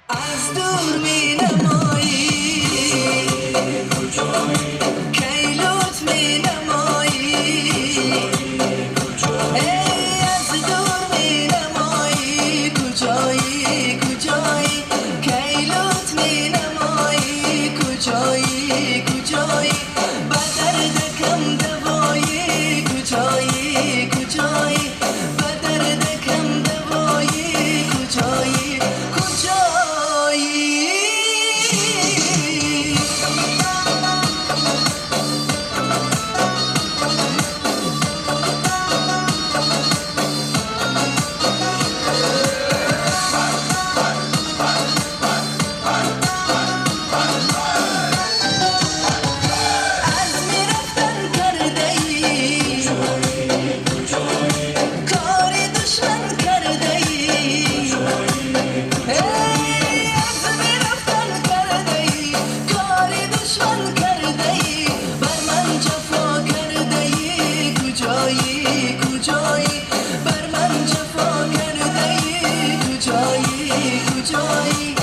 از دور می نمایی کی لطف می نمایی ای از دور می نمایی کجایی کجایی کی لطف می نمایی کجایی کجایی با درد کم دوایی کجایی کجایی با درد کم دوایی کجایی کجایی بر من جفا کرده ای کجایی کجایی